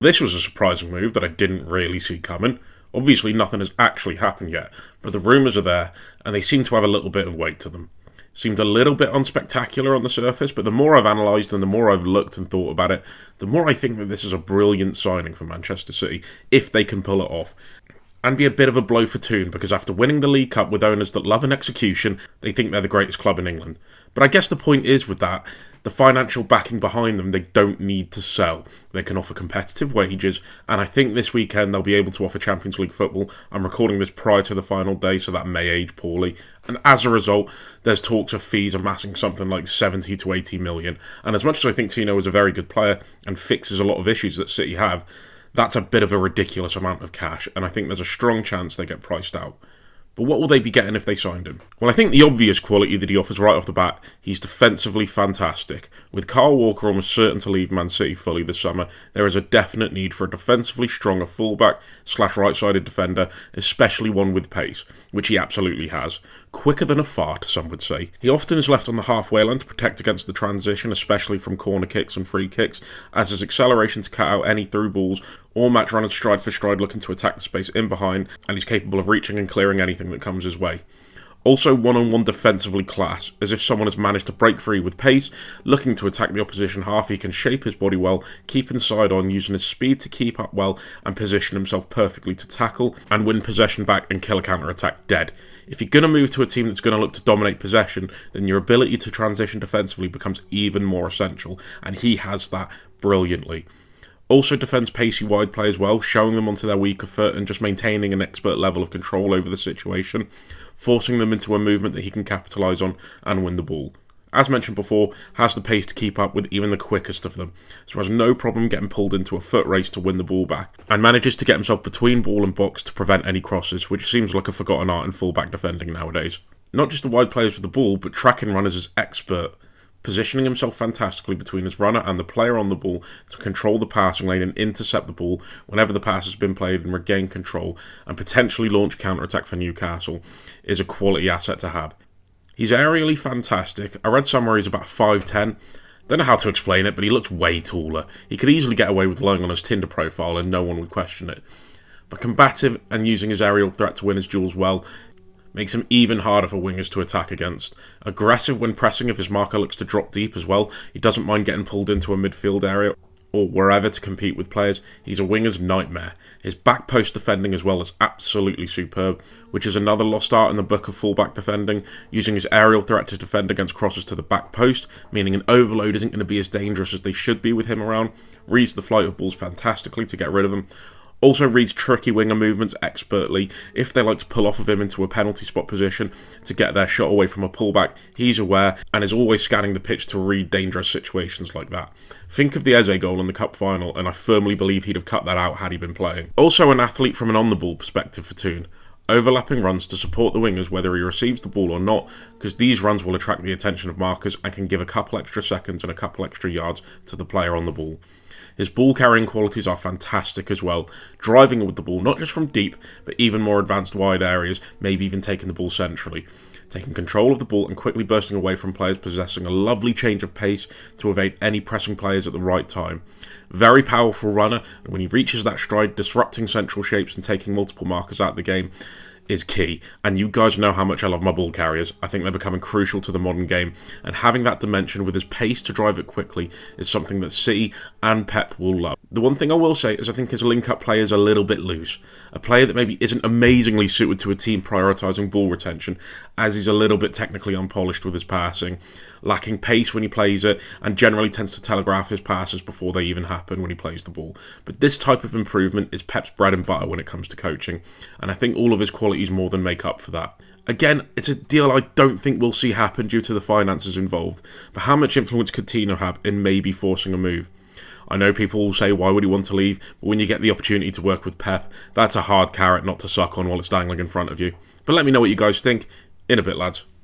This was a surprising move that I didn't really see coming. Obviously, nothing has actually happened yet, but the rumours are there, and they seem to have a little bit of weight to them. Seemed a little bit unspectacular on the surface, but the more I've analysed and the more I've looked and thought about it, the more I think that this is a brilliant signing for Manchester City, if they can pull it off. And be a bit of a blow for Toon, because after winning the League Cup with owners that love an execution, they think they're the greatest club in England. But I guess the point is with that, the financial backing behind them, they don't need to sell. They can offer competitive wages, and I think this weekend they'll be able to offer Champions League football. I'm recording this prior to the final day, so that may age poorly. And as a result, there's talks of fees amassing something like 70 to 80 million. And as much as I think Tino is a very good player and fixes a lot of issues that City have, that's a bit of a ridiculous amount of cash, and I think there's a strong chance they get priced out. But what will they be getting if they signed him? Well, I think the obvious quality that he offers right off the bat, he's defensively fantastic. With Kyle Walker almost certain to leave Man City fully this summer, there is a definite need for a defensively stronger fullback / right-sided defender, especially one with pace, which he absolutely has. Quicker than a fart, some would say. He often is left on the halfway line to protect against the transition, especially from corner kicks and free kicks, as his acceleration to cut out any through balls or match running stride for stride looking to attack the space in behind, and he's capable of reaching and clearing anything that comes his way. Also one-on-one defensively class, as if someone has managed to break free with pace, looking to attack the opposition half, he can shape his body well, keep inside on, using his speed to keep up well and position himself perfectly to tackle and win possession back and kill a counter-attack dead. If you're going to move to a team that's going to look to dominate possession, then your ability to transition defensively becomes even more essential, and he has that brilliantly. Also defends pacey wide play as well, showing them onto their weaker foot and just maintaining an expert level of control over the situation, forcing them into a movement that he can capitalise on and win the ball. As mentioned before, has the pace to keep up with even the quickest of them, so has no problem getting pulled into a foot race to win the ball back, and manages to get himself between ball and box to prevent any crosses, which seems like a forgotten art in fullback defending nowadays. Not just the wide players with the ball, but tracking runners is expert, positioning himself fantastically between his runner and the player on the ball to control the passing lane and intercept the ball whenever the pass has been played and regain control and potentially launch counter-attack for Newcastle is a quality asset to have. He's aerially fantastic. I read somewhere he's about 5'10". Don't know how to explain it, but he looks way taller. He could easily get away with lying on his Tinder profile and no one would question it. But combative and using his aerial threat to win his duels well makes him even harder for wingers to attack against. Aggressive when pressing if his marker looks to drop deep as well. He doesn't mind getting pulled into a midfield area or wherever to compete with players. He's a winger's nightmare. His back post defending as well is absolutely superb, which is another lost art in the book of fullback defending, using his aerial threat to defend against crosses to the back post, meaning an overload isn't going to be as dangerous as they should be with him around. Reads the flight of balls fantastically to get rid of them. Also reads tricky winger movements expertly. If they like to pull off of him into a penalty spot position to get their shot away from a pullback, he's aware and is always scanning the pitch to read dangerous situations like that. Think of the Eze goal in the cup final, and I firmly believe he'd have cut that out had he been playing. Also an athlete from an on-the-ball perspective for Toon. Overlapping runs to support the wingers whether he receives the ball or not, because these runs will attract the attention of markers and can give a couple extra seconds and a couple extra yards to the player on the ball. His ball carrying qualities are fantastic as well, driving with the ball not just from deep, but even more advanced wide areas, maybe even taking the ball centrally. Taking control of the ball and quickly bursting away from players, possessing a lovely change of pace to evade any pressing players at the right time. Very powerful runner, and when he reaches that stride, disrupting central shapes and taking multiple markers out of the game is key, and you guys know how much I love my ball carriers. I think they're becoming crucial to the modern game, and having that dimension with his pace to drive it quickly is something that City and Pep will love. The one thing I will say is I think his link-up play is a little bit loose. A player that maybe isn't amazingly suited to a team prioritising ball retention, as he's a little bit technically unpolished with his passing, lacking pace when he plays it, and generally tends to telegraph his passes before they even happen when he plays the ball. But this type of improvement is Pep's bread and butter when it comes to coaching, and I think all of his qualities more than make up for that. Again, it's a deal I don't think we'll see happen due to the finances involved, but how much influence could Tino have in maybe forcing a move? I know people will say why would he want to leave, but when you get the opportunity to work with Pep, that's a hard carrot not to suck on while it's dangling in front of you. But let me know what you guys think. In a bit, lads.